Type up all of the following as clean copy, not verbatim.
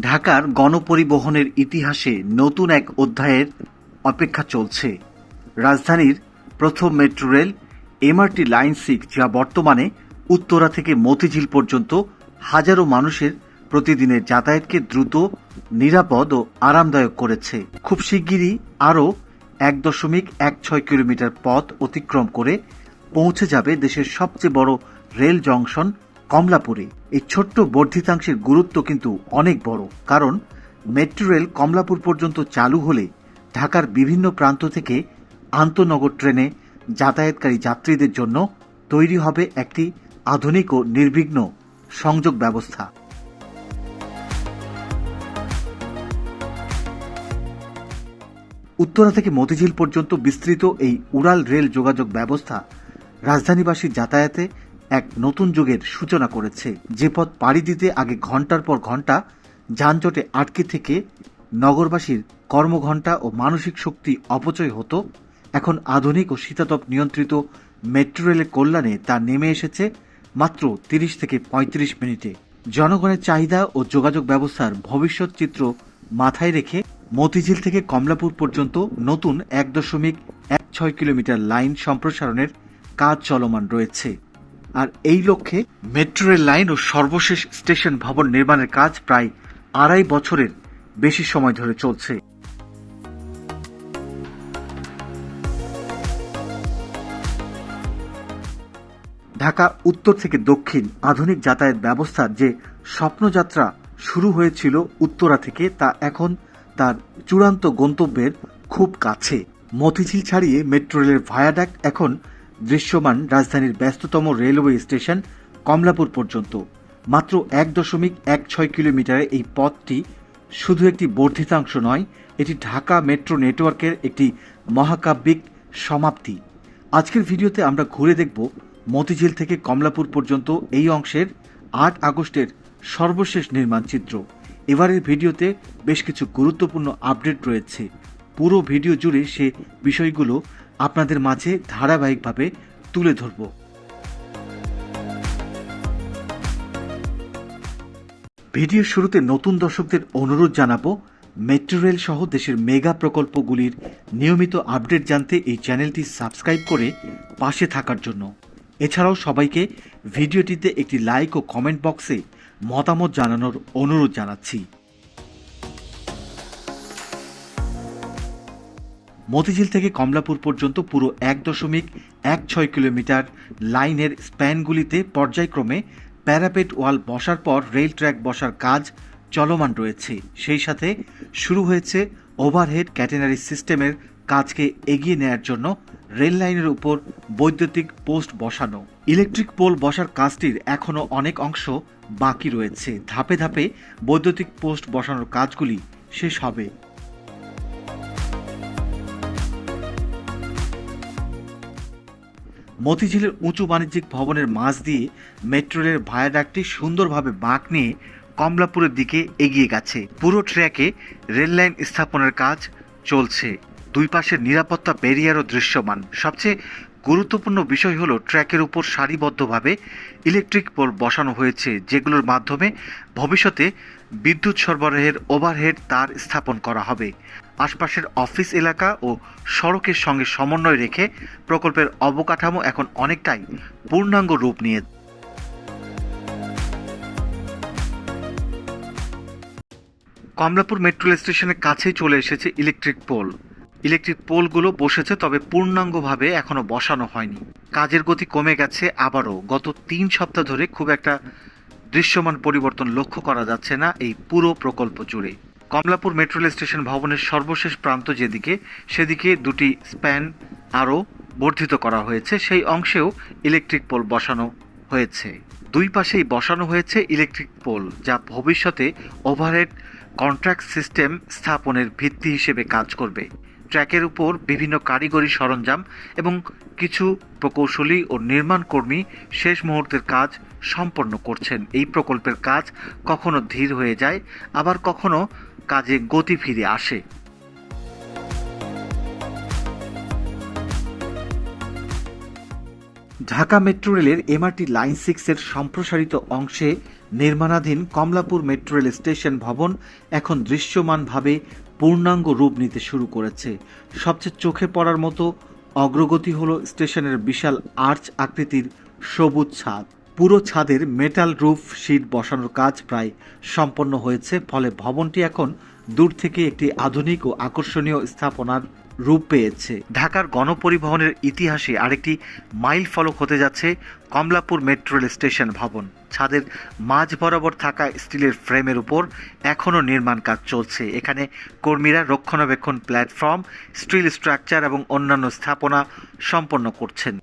ঢাকার গণপরিবহনের ইতিহাসে নতুন এক অধ্যায়ের অপেক্ষা চলছে। রাজধানীর প্রথম মেট্রো রেল এমআরটি লাইন 6, যা বর্তমানে উত্তরা থেকে মতিঝিল পর্যন্ত হাজারো মানুষের প্রতিদিনের যাতায়াতকে দ্রুত, নিরাপদ ও আরামদায়ক করেছে। খুব শিগগিরই আরও 1.16 কিলোমিটার পথ অতিক্রম করে পৌঁছে যাবে দেশের সবচেয়ে বড় রেল জংশন কমলাপুরে। এই ছোট্ট বর্ধিতাংশের গুরুত্ব কিন্তু অনেক বড়, কারণ মেট্রো রেল কমলাপুর পর্যন্ত চালু হলে ঢাকার বিভিন্ন প্রান্ত থেকে আন্তঃনগর ট্রেনে যাতায়াতকারী যাত্রীদের জন্য তৈরি হবে একটি আধুনিক ও নির্বিঘ্ন সংযোগ ব্যবস্থা। উত্তরা থেকে মতিঝিল পর্যন্ত বিস্তৃত এই উড়াল রেল যোগাযোগ ব্যবস্থা রাজধানীবাসীর যাতায়াতে এক নতুন যুগের সূচনা করেছে। যে পথ পাড়ি দিতে আগে ঘন্টার পর ঘন্টা যানজটে আটকে থেকে নগরবাসীর কর্মঘণ্টা ও মানসিক শক্তি অপচয় হতো, এখন আধুনিক ও শীতাতপ নিয়ন্ত্রিত মেট্রো রেলের কল্যাণে তা নেমে এসেছে মাত্র 30 থেকে 35 মিনিটে। জনগণের চাহিদা ও যোগাযোগ ব্যবস্থার ভবিষ্যৎ চিত্র মাথায় রেখে মতিঝিল থেকে কমলাপুর পর্যন্ত নতুন 1.16 কিলোমিটার লাইন সম্প্রসারণের কাজ চলমান রয়েছে। আর এই লক্ষ্যে মেট্রো রেল লাইন ও সর্বশেষ স্টেশন ভবন নির্মাণের কাজ প্রায় 2.5 বছরের বেশি সময় ধরে চলছে। ঢাকা উত্তর থেকে দক্ষিণ আধুনিক যাতায়াত ব্যবস্থার যে স্বপ্নযাত্রা শুরু হয়েছিল উত্তরা থেকে, তা এখন তার চূড়ান্ত গন্তব্যের খুব কাছে। মতিঝিল ছাড়িয়ে মেট্রো রেলের ভায়াডাক্ট এখন দৃশ্যমান রাজধানীর ব্যস্ততম রেলওয়ে স্টেশন কমলাপুর পর্যন্ত। মাত্র 1.16 কিলোমিটারের এই পথটি শুধু একটি বর্ধিতাংশ নয়, এটি ঢাকা মেট্রো নেটওয়ার্কের একটি মহাকাব্যিক সমাপ্তি। আজকের ভিডিওতে আমরা ঘুরে দেখব মতিঝিল থেকে কমলাপুর পর্যন্ত এই অংশের 8 আগস্টের সর্বশেষ নির্মাণ চিত্র। এবারের ভিডিওতে বেশ কিছু গুরুত্বপূর্ণ আপডেট রয়েছে। পুরো ভিডিও জুড়ে সে বিষয়গুলো আপনাদের মাঝে ধারাবাহিকভাবে তুলে ধরব। ভিডিওর শুরুতে নতুন দর্শকদের অনুরোধ জানাবো, মেট্রো রেল সহ দেশের মেগা প্রকল্পগুলির নিয়মিত আপডেট জানতে এই চ্যানেলটি সাবস্ক্রাইব করে পাশে থাকার জন্য। এছাড়াও সবাইকে ভিডিওটিতে একটি লাইক ও কমেন্ট বক্সে মতামত জানানোর অনুরোধ জানাচ্ছি। মতিঝিল থেকে কমলাপুর পর্যন্ত পুরো 1.16 কিলোমিটার লাইনের স্প্যানগুলিতে পর্যায়ক্রমে প্যারাপেট ওয়াল বসার পর রেল ট্র্যাক বসার কাজ চলমান রয়েছে। সেই সাথে শুরু হয়েছে ওভারহেড ক্যাটেনারি সিস্টেমের কাজকে এগিয়ে নেয়ার জন্য রেল লাইনের উপর বৈদ্যুতিক পোস্ট বসানো। ইলেকট্রিক পোল বসার কাজটির এখনও অনেক অংশ বাকি রয়েছে। ধাপে ধাপে বৈদ্যুতিক পোস্ট বসানোর কাজগুলি শেষ হবে। মতিঝিলের উঁচু বাণিজ্যিক ভবনের মাঝ দিয়ে মেট্রো রেলের ভায়াডাক্টটি সুন্দরভাবে বাঁক নিয়ে কমলাপুরের দিকে এগিয়ে গেছে। পুরো ট্র্যাকে রেল লাইন স্থাপনের কাজ চলছে। দুই পাশের নিরাপত্তা ব্যারিয়ারও দৃশ্যমান। সবচেয়ে গুরুত্বপূর্ণ বিষয় হলো ট্র্যাকের উপর সারিবদ্ধভাবে ইলেকট্রিক পোল বসানো হয়েছে, যেগুলোর মাধ্যমে ভবিষ্যতে বিদ্যুৎ সরবরাহের ওভারহেড তার স্থাপন করা হবে। আশপাশের অফিস এলাকা ও সড়কের সঙ্গে সমন্বয় রেখে প্রকল্পের অবকাঠামো এখন অনেকটাই পূর্ণাঙ্গ রূপ নিয়ে। কমলাপুর মেট্রো রেল স্টেশনের কাছেই চলে এসেছে ইলেকট্রিক পোল। ইলেকট্রিক পোলগুলো বসেছে, তবে পূর্ণাঙ্গভাবে এখনো বসানো হয়নি। কাজের গতি কমে গেছে আবারও। গত 3 সপ্তাহ ধরে খুব একটা দৃশ্যমান পরিবর্তন লক্ষ্য করা যাচ্ছে না এই পুরো প্রকল্প জুড়ে। কমলাপুর মেট্রো রেল স্টেশন ভবনের সর্বশেষ প্রান্ত যেদিকে, সেদিকে 2টি স্প্যান আরও বর্ধিত করা হয়েছে। সেই অংশেও ইলেকট্রিক পোল বসানো হয়েছে। দুই পাশেই বসানো হয়েছে ইলেকট্রিক পোল, যা ভবিষ্যতে ওভারহেড কন্ট্রাক্ট সিস্টেম স্থাপনের ভিত্তি হিসেবে কাজ করবে। ট্র্যাকের উপর বিভিন্ন কারিগরি সরঞ্জাম এবং কিছু প্রকৌশলী ও নির্মাণ কর্মী শেষ মুহূর্তের কাজ সম্পন্ন করছেন। এই প্রকল্পের কাজ কখনো ধীর হয়ে যায়, আবার কখনো কাজে গতি ফিরে আসে। ঢাকা মেট্রো রেলের এমআরটি লাইন 6 এর সম্প্রসারিত অংশে নির্মাণাধীন কমলাপুর মেট্রো রেল স্টেশন ভবন এখন দৃশ্যমানভাবে পূর্ণাঙ্গ রূপ নিতে শুরু করেছে। সবচেয়ে চোখে পড়ার মতো অগ্রগতি হলো স্টেশনের বিশাল আর্চ আকৃতির সবুজ ছাদ। পুরো ছাদের মেটাল রুফ শিট বসানোর কাজ প্রায় সম্পন্ন হয়েছে, ফলে ভবনটি এখন দূর থেকে একটি আধুনিক ও আকর্ষণীয় স্থাপনার রূপ পেয়েছে। ঢাকার গণপরিবহনের ইতিহাসে আরেকটি মাইল ফলক হতে যাচ্ছে কমলাপুর মেট্রো রেল স্টেশন ভবন। ছাদের মাঝ বরাবর থাকা স্টিলের ফ্রেমের উপর এখনও নির্মাণ কাজ চলছে। এখানে কর্মীরা রক্ষণাবেক্ষণ, প্ল্যাটফর্ম, স্টিল স্ট্রাকচার এবং অন্যান্য স্থাপনা সম্পন্ন করছেন।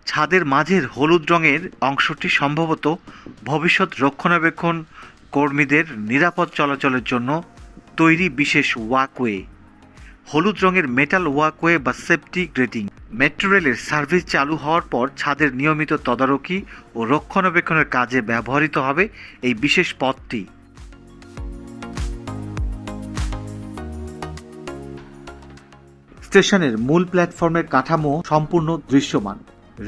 ছাদের মাঝের হলুদ রঙের অংশটি সম্ভবত ভবিষ্যৎ রক্ষণাবেক্ষণ কর্মীদের নিরাপদ চলাচলের জন্য তৈরি বিশেষ ওয়াকওয়ে। হলুদ রঙের মেটাল ওয়াকওয়ে বা সেফটি গ্রেটিং। মেট্রো রেলের সার্ভিস চালু হওয়ার পর ছাদের নিয়মিত তদারকি ও রক্ষণাবেক্ষণের কাজে ব্যবহৃত হবে এই বিশেষ পথটি। স্টেশনের মূল প্ল্যাটফর্মের কাঠামো সম্পূর্ণ দৃশ্যমান।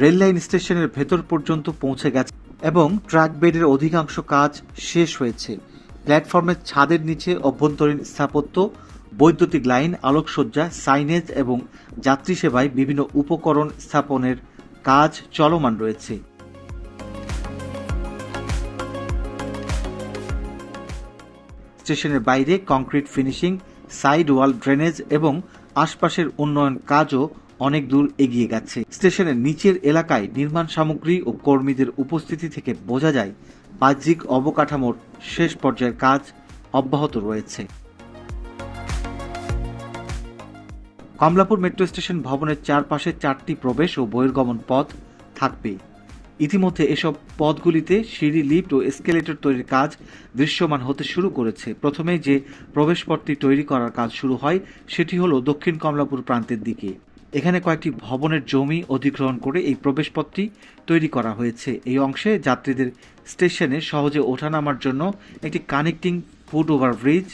রেল লাইন স্টেশনের ভেতর পর্যন্ত পৌঁছে গেছে এবং ট্র্যাক বেডের অধিকাংশ কাজ শেষ হয়েছে। প্ল্যাটফর্মের ছাদের নিচে অভ্যন্তরীণ স্থাপত্য, বৈদ্যুতিক লাইন, আলোকসজ্জা, সাইনেজ এবং যাত্রী সেবায় বিভিন্ন উপকরণ স্থাপনের কাজ চলমান রয়েছে। স্টেশনের বাইরে কংক্রিট ফিনিশিং, সাইড ওয়াল ড্রেনেজ এবং আশপাশের উন্নয়ন কাজও অনেক দূর এগিয়ে গেছে। স্টেশনের নিচের এলাকায় নির্মাণ সামগ্রী ও কর্মীদের উপস্থিতি থেকে বোঝা যায় বাহ্যিক অবকাঠামোর শেষ পর্যায়ের কাজ অব্যাহত রয়েছে। কমলাপুর মেট্রো স্টেশন ভবনের চারপাশে 4টি প্রবেশ ও বহির্গমন পথ থাকবে। ইতিমধ্যে এসব পথগুলিতে সিঁড়ি, লিফট ও এসকেলেটর তৈরির কাজ দৃশ্যমান হতে শুরু করেছে। প্রথমে যে প্রবেশপথটি তৈরি করার কাজ শুরু হয় সেটি হলো দক্ষিণ কমলাপুর প্রান্তের দিকে। এখানে কয়েকটি ভবনের জমি অধিগ্রহণ করে এই প্রবেশপথটি তৈরি করা হয়েছে। এই অংশে যাত্রীদের স্টেশনে সহজে ওঠানামার জন্য একটি কানেক্টিং ফুট ওভারব্রিজ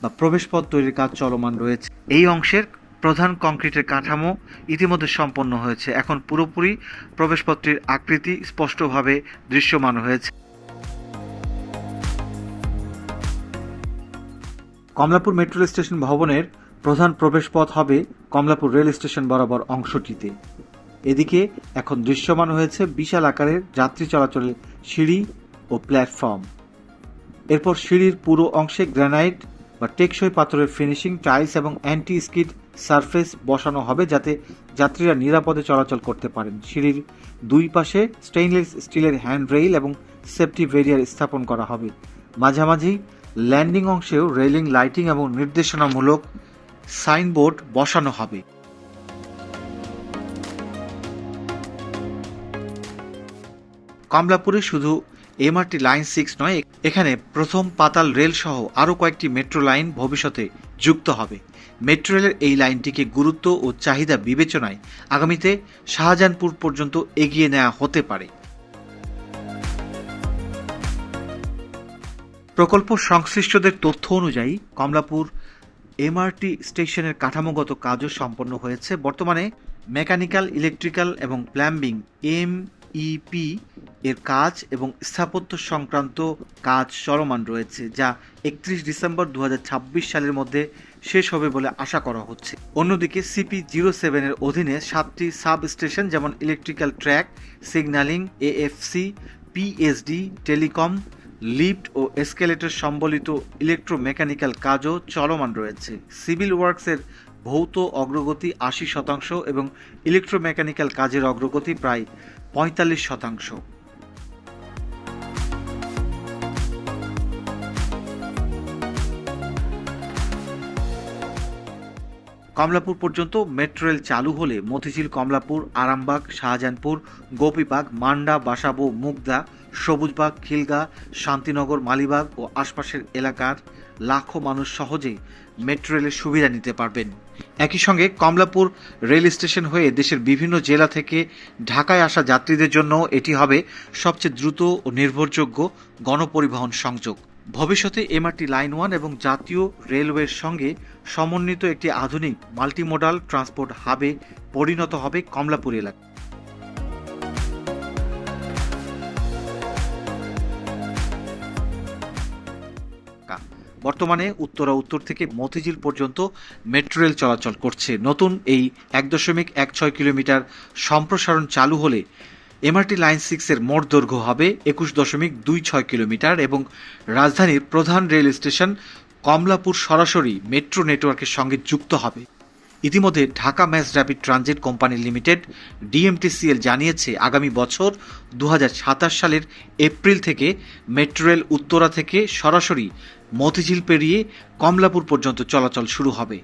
বা প্রবেশপথ তৈরির কাজ চলমান রয়েছে। এই অংশের প্রধান কংক্রিটের কাঠামো ইতিমধ্যে সম্পন্ন হয়েছে। এখন পুরোপুরি প্রবেশপথটির আকৃতি স্পষ্টভাবে দৃশ্যমান হয়েছে। কমলাপুর মেট্রো রেল স্টেশন ভবনের প্রধান প্রবেশপথ হবে কমলাপুর রেল স্টেশন বরাবর অংশটিতে। এদিকে এখন দৃশ্যমান হয়েছে বিশাল আকারের যাত্রী চলাচলের সিঁড়ি ও প্ল্যাটফর্ম। এরপর সিঁড়ির পুরো অংশে গ্রানাইট বা টেকসই পাথরের ফিনিশিং, টাইলস এবং অ্যান্টি স্কিড সারফেস বসানো হবে যাতে যাত্রীরা নিরাপদে চলাচল করতে পারেন। সিঁড়ির দুই পাশে স্টেইনলেস স্টিলের হ্যান্ডরেইল এবং সেফটি ব্যারিয়ার স্থাপন করা হবে। মাঝামাঝি ল্যান্ডিং অংশেও রেলিং, লাইটিং এবং নির্দেশনামূলক সাইনবোর্ড বসানো হবে। কমলাপুরে শুধু এমআরটি লাইন 6 নয়, এখানে প্রথম পাতাল রেল সহ আরও কয়েকটি মেট্রো লাইন ভবিষ্যতে যুক্ত হবে। মেট্রো রেলের এই লাইনটিকে গুরুত্ব ও চাহিদা বিবেচনায় আগামীতে শাহজাহানপুর পর্যন্ত এগিয়ে নেওয়া হতে পারে। প্রকল্প সংশ্লিষ্টদের তথ্য অনুযায়ী কমলাপুর এমআরটি স্টেশনের কাঠামোগত কাজও সম্পন্ন হয়েছে। বর্তমানে মেকানিক্যাল, ইলেকট্রিক্যাল এবং প্লাম্বিং MEP এর কাজ এবং স্থাপত্য সংক্রান্ত কাজ চলমান রয়েছে, যা 31 ডিসেম্বর 2026 সালের মধ্যে শেষ হবে বলে আশা করা হচ্ছে। অন্যদিকে CP07 এর অধীনে 7টি সাব স্টেশন যেমন electrical track, signalling, AFC, PSD, telecom, lift ও এসকেলেটর সম্বলিত ইলেকট্রোমেকানিক্যাল কাজও চলমান রয়েছে। সিভিল ওয়ার্কসের ভৌত অগ্রগতি 80% এবং ইলেকট্রোমেকানিক্যাল কাজের অগ্রগতি প্রায় 45%। কমলাপুর পর্যন্ত মেট্রো রেল চালু হলে মতিঝিল, কমলাপুর, আরামবাগ, শাহজাহানপুর, গোপীবাগ, মান্ডা, বাসাবো, মুগদা, সবুজবাগ, খিলগা, শান্তিনগর, মালিবাগ ও আশপাশের এলাকার লাখো মানুষ সহজেই মেট্রো রেলের সুবিধা নিতে পারবেন। একই সঙ্গে কমলাপুর রেল স্টেশন হয়ে দেশের বিভিন্ন জেলা থেকে ঢাকায় আসা যাত্রীদের জন্য এটি হবে সবচেয়ে দ্রুত ও নির্ভরযোগ্য গণপরিবহন সংযোগ। ভবিষ্যতে এমআরটি লাইন 1 এবং জাতীয় রেলওয়ের সঙ্গে সমন্বিত একটি আধুনিক মাল্টিমোডাল ট্রান্সপোর্ট হাবে পরিণত হবে কমলাপুর এলাকা। বর্তমানে উত্তর থেকে মতিঝিল পর্যন্ত মেট্রো রেল চলাচল করছে। নতুন এই 1.16 কিলোমিটার সম্প্রসারণ চালু হলে এমআরটি লাইন 6-এর মোট দৈর্ঘ্য হবে 21.26 কিলোমিটার এবং রাজধানীর প্রধান রেল স্টেশন কমলাপুর সরাসরি মেট্রো নেটওয়ার্কের সঙ্গে যুক্ত হবে। ইতিমধ্যে Dhaka mass rapid transit company limited DMTCL জানিয়েছে আগামী বছর 2027 সালের এপ্রিল থেকে মেট্রো রেল উত্তরা থেকে সরাসরি মতিঝিল পেরিয়ে কমলাপুর পর্যন্ত চলাচল শুরু হবে।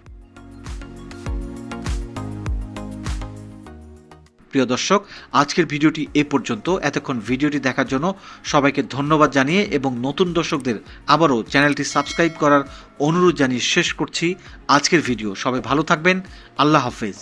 প্রিয় দর্শক, আজকের ভিডিওটি এ পর্যন্ত। এতক্ষণ ভিডিওটি দেখার জন্য সবাইকে ধন্যবাদ জানিয়ে এবং নতুন দর্শকদের আবারও চ্যানেলটি সাবস্ক্রাইব করার অনুরোধ জানিয়ে শেষ করছি আজকের ভিডিও। সবাই ভালো থাকবেন। আল্লাহ হাফেজ।